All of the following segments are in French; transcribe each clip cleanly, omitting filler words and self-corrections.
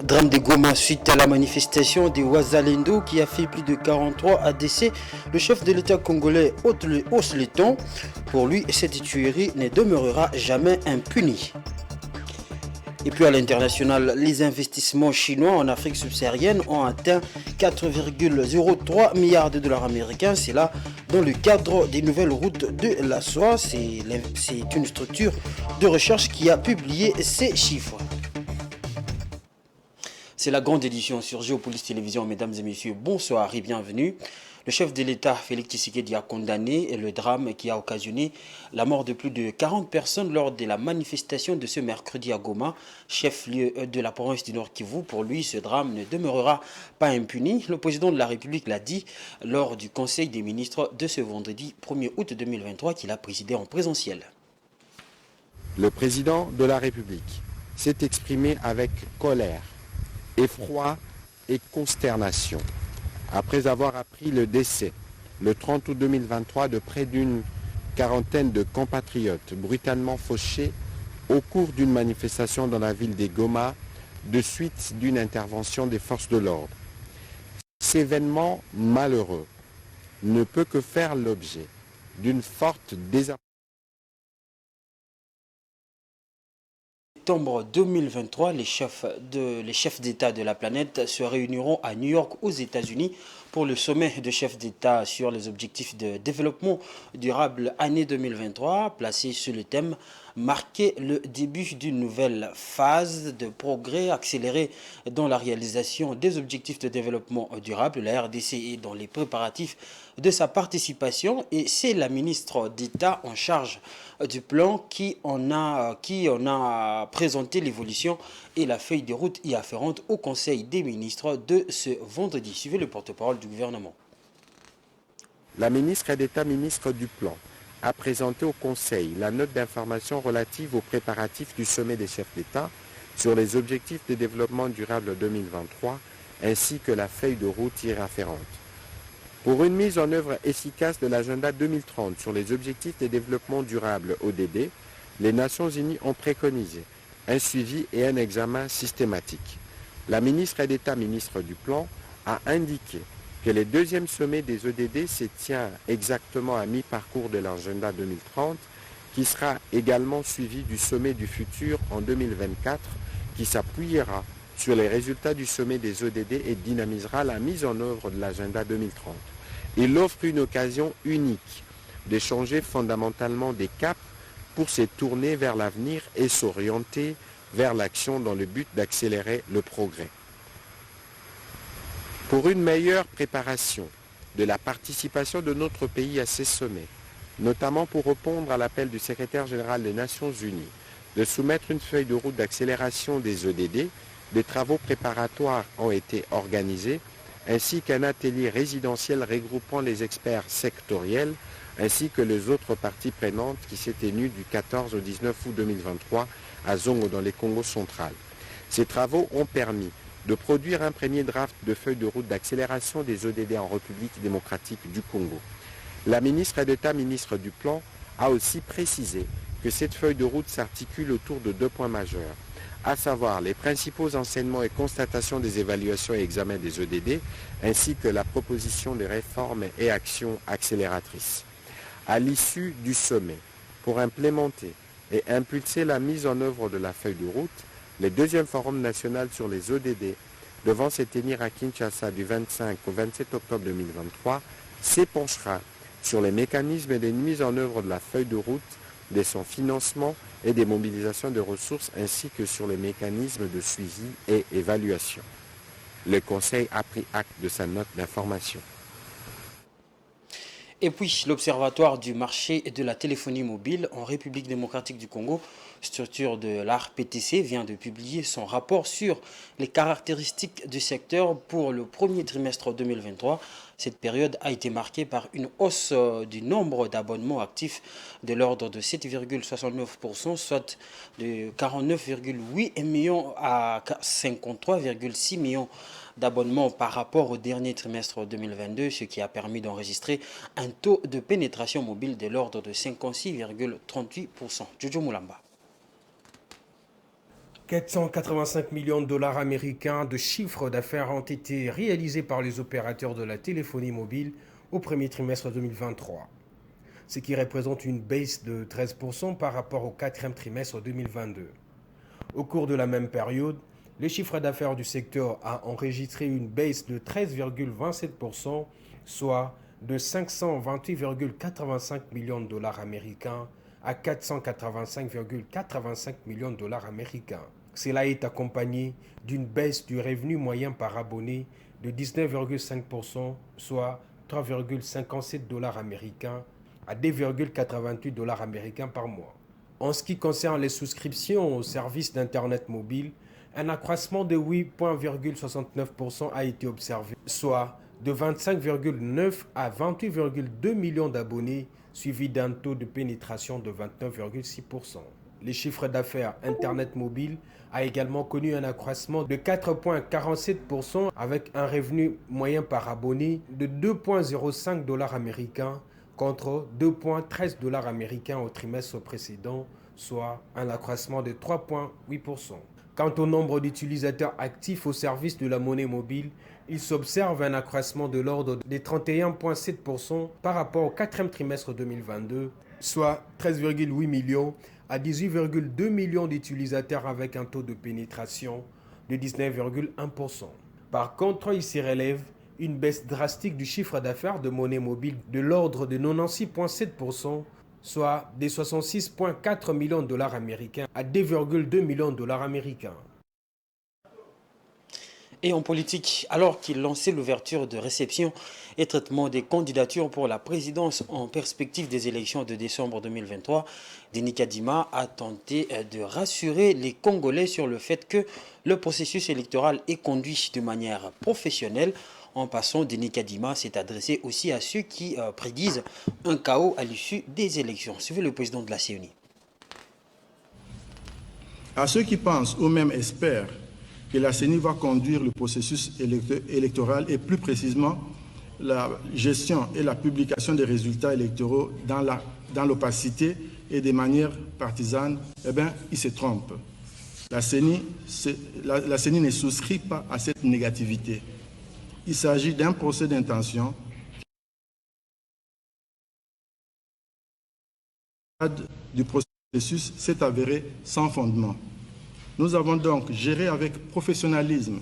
Drame de Goma suite à la manifestation des Ouazalendo qui a fait plus de 43 décès. Le chef de l'État congolais hausse le ton. Pour lui, cette tuerie ne demeurera jamais impunie. Et puis à l'international, les investissements chinois en Afrique subsaharienne ont atteint 4,03 milliards de dollars américains. C'est là dans le cadre des nouvelles routes de la soie. C'est une structure de recherche qui a publié ces chiffres. C'est la grande édition sur Géopolice Télévision. Mesdames et messieurs, bonsoir et bienvenue. Le chef de l'État, Félix Tshisekedi, a condamné le drame qui a occasionné la mort de plus de 40 personnes lors de la manifestation de ce mercredi à Goma, chef-lieu de la province du Nord Kivu. Pour lui, ce drame ne demeurera pas impuni. Le président de la République l'a dit lors du Conseil des ministres de ce vendredi 1er août 2023 qu'il a présidé en présentiel. Le président de la République s'est exprimé avec colère, effroi et consternation après avoir appris le décès le 30 août 2023 de près d'une quarantaine de compatriotes brutalement fauchés au cours d'une manifestation dans la ville de Goma de suite d'une intervention des forces de l'ordre. Cet événement malheureux ne peut que faire l'objet d'une forte désapprobation. Septembre 2023, les chefs d'État de la planète se réuniront à New York aux États-Unis pour le sommet de chefs d'État sur les objectifs de développement durable année 2023, placé sur le thème marquer le début d'une nouvelle phase de progrès accéléré dans la réalisation des objectifs de développement durable. La RDC est dans les préparatifs de sa participation et c'est la ministre d'État en charge du plan qui en a présenté l'évolution et la feuille de route y afférente au Conseil des ministres de ce vendredi. Suivez le porte-parole du gouvernement. La ministre d'État, ministre du Plan, a présenté au Conseil la note d'information relative aux préparatifs du sommet des chefs d'État sur les objectifs de développement durable 2023 ainsi que la feuille de route y afférente. Pour une mise en œuvre efficace de l'agenda 2030 sur les objectifs de développement durable ODD, les Nations Unies ont préconisé un suivi et un examen systématique. La ministre d'État, ministre du Plan, a indiqué que le deuxième sommet des ODD se tient exactement à mi-parcours de l'agenda 2030, qui sera également suivi du sommet du futur en 2024, qui s'appuiera sur les résultats du sommet des ODD et dynamisera la mise en œuvre de l'agenda 2030. Il offre une occasion unique de changer fondamentalement des caps pour se tourner vers l'avenir et s'orienter vers l'action dans le but d'accélérer le progrès. Pour une meilleure préparation de la participation de notre pays à ces sommets, notamment pour répondre à l'appel du secrétaire général des Nations Unies de soumettre une feuille de route d'accélération des ODD, des travaux préparatoires ont été organisés, ainsi qu'un atelier résidentiel regroupant les experts sectoriels, ainsi que les autres parties prenantes qui s'est tenu du 14 au 19 août 2023 à Zongo dans les Congos centrales. Ces travaux ont permis de produire un premier draft de feuille de route d'accélération des ODD en République démocratique du Congo. La ministre d'État, ministre du Plan, a aussi précisé que cette feuille de route s'articule autour de deux points majeurs, à savoir les principaux enseignements et constatations des évaluations et examens des ODD, ainsi que la proposition de réformes et actions accélératrices. À l'issue du sommet, pour implémenter et impulser la mise en œuvre de la feuille de route, le deuxième forum national sur les ODD, devant se tenir à Kinshasa du 25 au 27 octobre 2023, s'épanchera sur les mécanismes de mise en œuvre de la feuille de route, de son financement et des mobilisations de ressources, ainsi que sur les mécanismes de suivi et évaluation. Le Conseil a pris acte de sa note d'information. Et puis, l'Observatoire du marché et de la téléphonie mobile en République démocratique du Congo, structure de l'ARPTC, vient de publier son rapport sur les caractéristiques du secteur pour le premier trimestre 2023. Cette période a été marquée par une hausse du nombre d'abonnements actifs de l'ordre de 7,69%, soit de 49,8 millions à 53,6 millions d'abonnements par rapport au dernier trimestre 2022, ce qui a permis d'enregistrer un taux de pénétration mobile de l'ordre de 56,38%. Jojo Moulamba. 485 millions de dollars américains de chiffre d'affaires ont été réalisés par les opérateurs de la téléphonie mobile au premier trimestre 2023, ce qui représente une baisse de 13% par rapport au quatrième trimestre 2022. Au cours de la même période, le chiffre d'affaires du secteur a enregistré une baisse de 13,27%, soit de 528,85 millions de dollars américains à 485,85 millions de dollars américains. Cela est accompagné d'une baisse du revenu moyen par abonné de 19,5%, soit 3,57 dollars américains à 2,88 dollars américains par mois. En ce qui concerne les souscriptions aux services d'Internet mobile, un accroissement de 8,69% a été observé, soit de 25,9 à 28,2 millions d'abonnés, suivi d'un taux de pénétration de 29,6%. Les chiffres d'affaires Internet mobile a également connu un accroissement de 4,47% avec un revenu moyen par abonné de 2,05 dollars américains contre 2,13 dollars américains au trimestre précédent, soit un accroissement de 3,8%. Quant au nombre d'utilisateurs actifs au service de la monnaie mobile, il s'observe un accroissement de l'ordre de 31,7% par rapport au quatrième trimestre 2022, soit 13,8 millions à 18,2 millions d'utilisateurs avec un taux de pénétration de 19,1%. Par contre, il s'y relève une baisse drastique du chiffre d'affaires de monnaie mobile de l'ordre de 96,7%, soit des 66,4 millions de dollars américains à 2,2 millions de dollars américains. Et en politique, alors qu'il lançait l'ouverture de réception et traitement des candidatures pour la présidence en perspective des élections de décembre 2023, Denis Kadima a tenté de rassurer les Congolais sur le fait que le processus électoral est conduit de manière professionnelle. En passant, Denis Kadima s'est adressé aussi à ceux qui prédisent un chaos à l'issue des élections. Suivez le président de la CENI. À ceux qui pensent ou même espèrent que la CENI va conduire le processus électoral et plus précisément la gestion et la publication des résultats électoraux dans l'opacité et de manière partisane, eh bien, ils se trompent. La CENI ne souscrit pas à cette négativité. Il s'agit d'un procès d'intention du processus s'est avéré sans fondement. Nous avons donc géré avec professionnalisme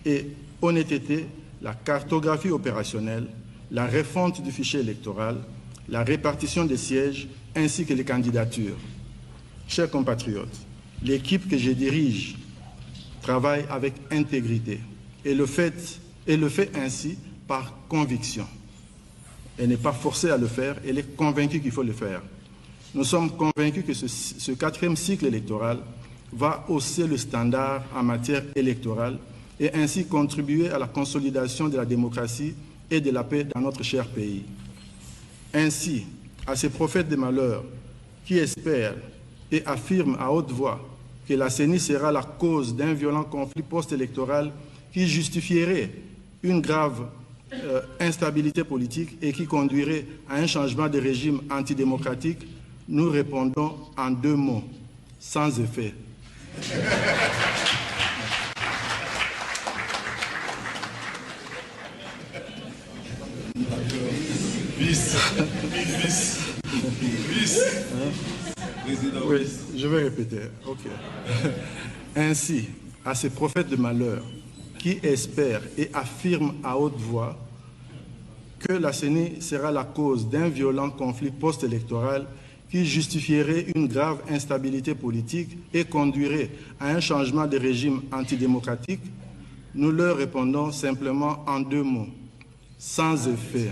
et honnêteté la cartographie opérationnelle, la refonte du fichier électoral, la répartition des sièges ainsi que les candidatures. Chers compatriotes, l'équipe que je dirige travaille avec intégrité et le fait ainsi par conviction. Elle n'est pas forcée à le faire, elle est convaincue qu'il faut le faire. Nous sommes convaincus que ce quatrième cycle électoral va hausser le standard en matière électorale et ainsi contribuer à la consolidation de la démocratie et de la paix dans notre cher pays. Ainsi, à ces prophètes des malheurs qui espèrent et affirment à haute voix que la CENI sera la cause d'un violent conflit post-électoral qui justifierait une grave instabilité politique et qui conduirait à un changement de régime antidémocratique, nous répondons en deux mots, sans effet. Oui, je vais répéter. Ok. Ainsi, à ces prophètes de malheur qui espèrent et affirment à haute voix que la CENI sera la cause d'un violent conflit post-électoral qui justifierait une grave instabilité politique et conduirait à un changement de régime antidémocratique, nous leur répondons simplement en deux mots, sans effet.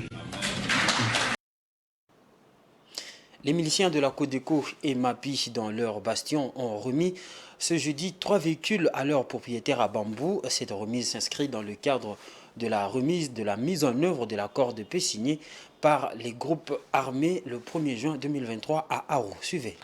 Les miliciens de la Codeco et MAPI dans leur bastion ont remis ce jeudi 3 véhicules à leurs propriétaires à Bambou. Cette remise s'inscrit dans le cadre de la remise de la mise en œuvre de l'accord de paix signé par les groupes armés le 1er juin 2023 à Aru. Suivez.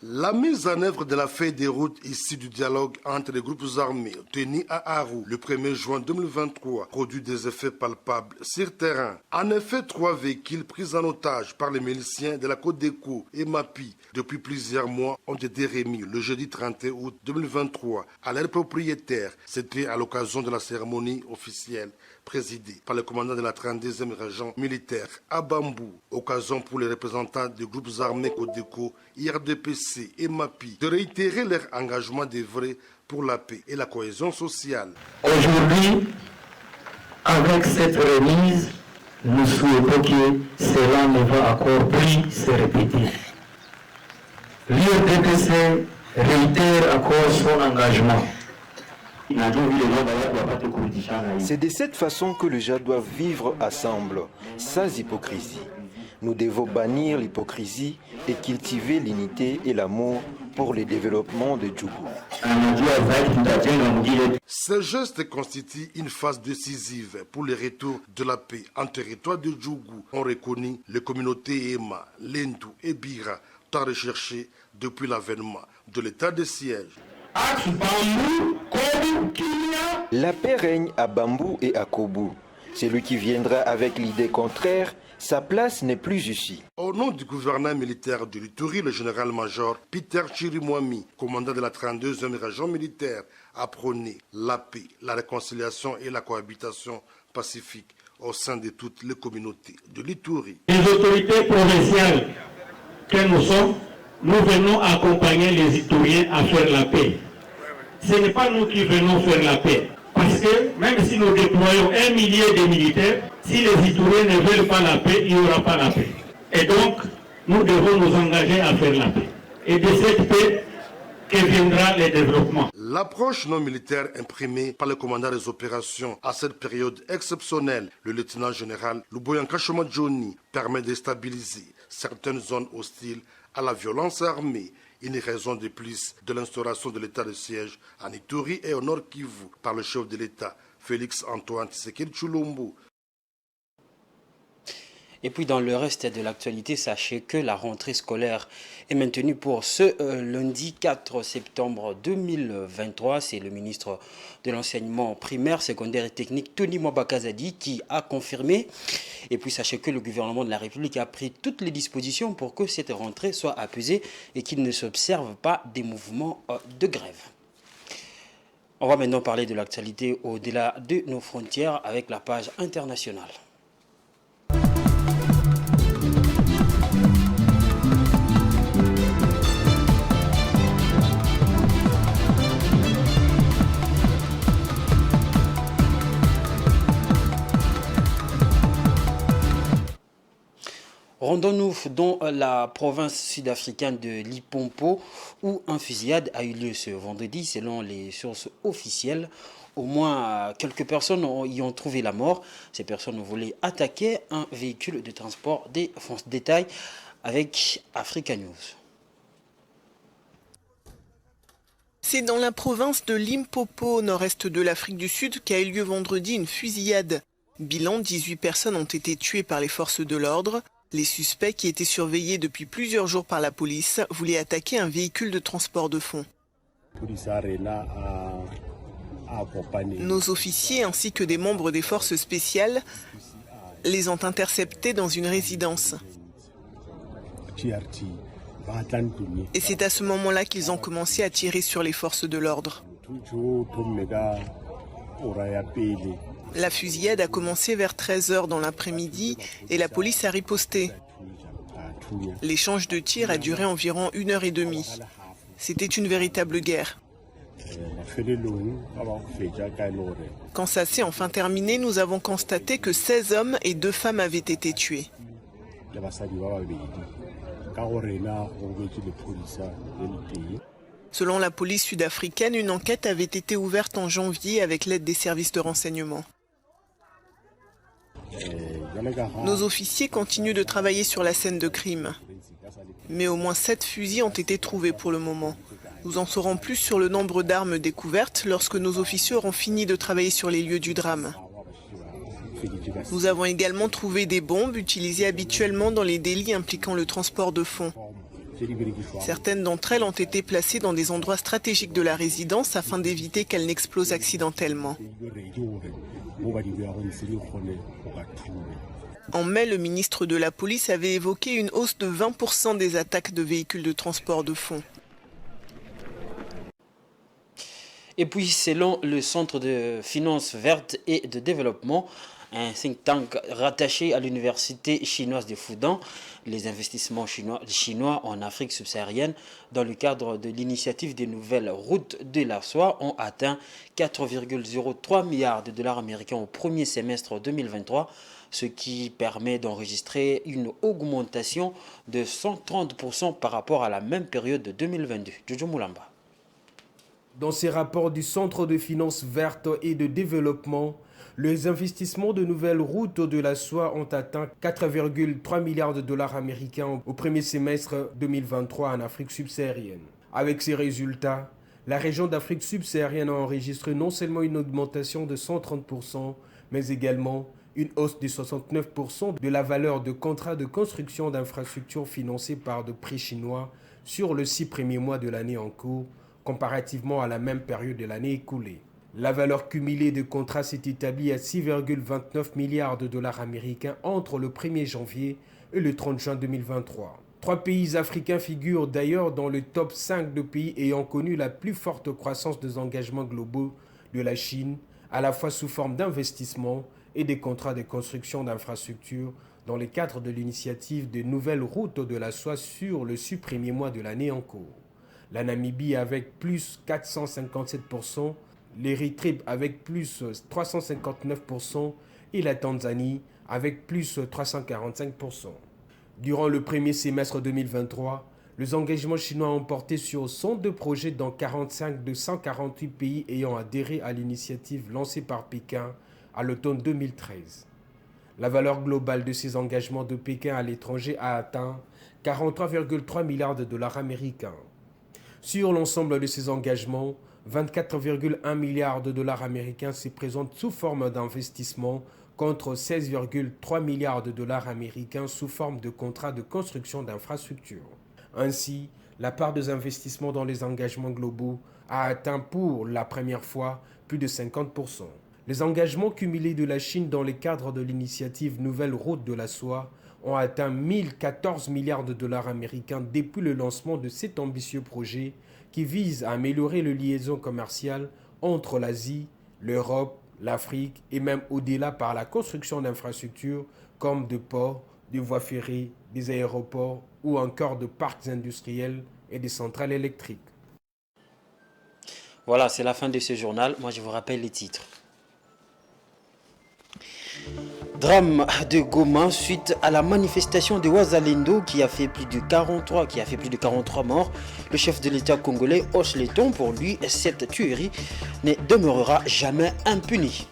La mise en œuvre de la feuille de route issue du dialogue entre les groupes armés tenus à Aru le 1er juin 2023 produit des effets palpables sur terrain. En effet, 3 véhicules pris en otage par les miliciens de la Codeco et MAPI depuis plusieurs mois ont été remis le jeudi 31 août 2023 à leurs propriétaires. C'était à l'occasion de la cérémonie officielle présidée par le commandant de la 32e région militaire à Bambou. Occasion pour les représentants des groupes armés Codeco, IRDPC et MAPI de réitérer leur engagement d'œuvrer pour la paix et la cohésion sociale. Aujourd'hui, avec cette remise, nous souhaitons que cela ne va encore plus se répéter. L'IRDPC réitère encore son engagement. C'est de cette façon que les gens doivent vivre ensemble, sans hypocrisie. Nous devons bannir l'hypocrisie et cultiver l'unité et l'amour pour le développement de Djougou. Ce geste constitue une phase décisive pour le retour de la paix en territoire de Djougou. On reconnaît les communautés Ema, Lendu et Bira, tant recherchées depuis l'avènement de l'état de siège. La paix règne à Bambou et à Kobu. Celui qui viendra avec l'idée contraire, sa place n'est plus ici. Au nom du gouverneur militaire de l'Ituri, le général-major Peter Chirimwami, commandant de la 32e région militaire, a prôné la paix, la réconciliation et la cohabitation pacifique au sein de toutes les communautés de l'Ituri. Les autorités provinciales que nous sommes, nous venons accompagner les Ituriens à faire la paix. Ce n'est pas nous qui venons faire la paix. Parce que même si nous déployons 1 millier de militaires, si les Ituriens ne veulent pas la paix, il n'y aura pas la paix. Et donc, nous devons nous engager à faire la paix. Et de cette paix que viendra le développement. L'approche non militaire imprimée par le commandant des opérations à cette période exceptionnelle, le lieutenant général Luboyanka Choma Johnny, permet de stabiliser certaines zones hostiles à la violence armée. Une raison de plus de l'instauration de l'état de siège en Ituri et au Nord Kivu par le chef de l'État, Félix Antoine Tshisekedi Tshilombo. Et puis dans le reste de l'actualité, sachez que la rentrée scolaire est maintenue pour ce lundi 4 septembre 2023. C'est le ministre de l'enseignement primaire, secondaire et technique, Tony Mwabakazadi, qui a confirmé. Et puis sachez que le gouvernement de la République a pris toutes les dispositions pour que cette rentrée soit apaisée et qu'il ne s'observe pas des mouvements de grève. On va maintenant parler de l'actualité au-delà de nos frontières avec la page internationale. Rendons-nous dans la province sud-africaine de Limpopo où un fusillade a eu lieu ce vendredi selon les sources officielles. Au moins quelques personnes y ont trouvé la mort. Ces personnes voulaient attaquer un véhicule de transport. Des détails avec Africa News. C'est dans la province de Limpopo, au nord-est de l'Afrique du Sud, qu'a eu lieu vendredi une fusillade. Bilan, 18 personnes ont été tuées par les forces de l'ordre. Les suspects, qui étaient surveillés depuis plusieurs jours par la police, voulaient attaquer un véhicule de transport de fonds. Nos officiers ainsi que des membres des forces spéciales les ont interceptés dans une résidence. Et c'est à ce moment-là qu'ils ont commencé à tirer sur les forces de l'ordre. La fusillade a commencé vers 13h dans l'après-midi et la police a riposté. L'échange de tirs a duré environ 1h30. C'était une véritable guerre. Quand ça s'est enfin terminé, nous avons constaté que 16 hommes et 2 femmes avaient été tués. Selon la police sud-africaine, une enquête avait été ouverte en janvier avec l'aide des services de renseignement. Nos officiers continuent de travailler sur la scène de crime. Mais au moins 7 fusils ont été trouvés pour le moment. Nous en saurons plus sur le nombre d'armes découvertes lorsque nos officiers auront fini de travailler sur les lieux du drame. Nous avons également trouvé des bombes utilisées habituellement dans les délits impliquant le transport de fonds. Certaines d'entre elles ont été placées dans des endroits stratégiques de la résidence afin d'éviter qu'elles n'explosent accidentellement. En mai, le ministre de la Police avait évoqué une hausse de 20% des attaques de véhicules de transport de fonds. Et puis, selon le Centre de finances vertes et de développement, un think tank rattaché à l'université chinoise de Fudan, les investissements chinois en Afrique subsaharienne dans le cadre de l'initiative des nouvelles routes de la soie ont atteint 4,03 milliards de dollars américains au premier semestre 2023, ce qui permet d'enregistrer une augmentation de 130% par rapport à la même période de 2022. Jojo Moulamba. Dans ces rapports du Centre de finances vertes et de développement, les investissements de nouvelles routes de la soie ont atteint 4,3 milliards de dollars américains au premier semestre 2023 en Afrique subsaharienne. Avec ces résultats, la région d'Afrique subsaharienne a enregistré non seulement une augmentation de 130%, mais également une hausse de 69% de la valeur de contrats de construction d'infrastructures financés par de prêts chinois sur les 6 premiers mois de l'année en cours, comparativement à la même période de l'année écoulée. La valeur cumulée de contrats s'est établie à 6,29 milliards de dollars américains entre le 1er janvier et le 30 juin 2023. 3 pays africains figurent d'ailleurs dans le top 5 de pays ayant connu la plus forte croissance des engagements globaux de la Chine, à la fois sous forme d'investissement et des contrats de construction d'infrastructures dans le cadre de l'initiative de nouvelles routes de la soie sur le 6 premiers mois de l'année en cours. La Namibie avec plus 457%, l'Érythrée avec plus 359% et la Tanzanie avec plus 345%. Durant le premier semestre 2023, les engagements chinois ont porté sur 102 projets dans 45 de 148 pays ayant adhéré à l'initiative lancée par Pékin à l'automne 2013. La valeur globale de ces engagements de Pékin à l'étranger a atteint 43,3 milliards de dollars américains. Sur l'ensemble de ces engagements, 24,1 milliards de dollars américains se présentent sous forme d'investissement contre 16,3 milliards de dollars américains sous forme de contrats de construction d'infrastructures. Ainsi, la part des investissements dans les engagements globaux a atteint pour la première fois plus de 50%. Les engagements cumulés de la Chine dans le cadre de l'initiative Nouvelle Route de la Soie ont atteint 1014 milliards de dollars américains depuis le lancement de cet ambitieux projet qui vise à améliorer les liaisons commerciales entre l'Asie, l'Europe, l'Afrique et même au-delà par la construction d'infrastructures comme de ports, de voies ferrées, des aéroports ou encore de parcs industriels et des centrales électriques. Voilà, c'est la fin de ce journal. Moi, je vous rappelle les titres. Drame de Goma suite à la manifestation de Ouazalendo qui a fait plus de 43 morts. Le chef de l'État congolais hausse les tons. Pour lui, cette tuerie ne demeurera jamais impunie.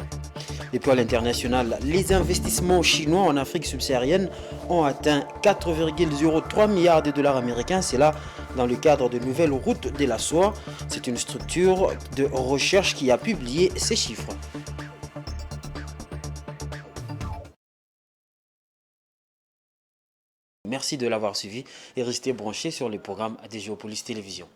Et puis à l'international, les investissements chinois en Afrique subsaharienne ont atteint 4,03 milliards de dollars américains. C'est là dans le cadre de nouvelles routes de la soie. C'est une structure de recherche qui a publié ces chiffres. Merci de l'avoir suivi et restez branchés sur les programmes de Géopolis Télévision.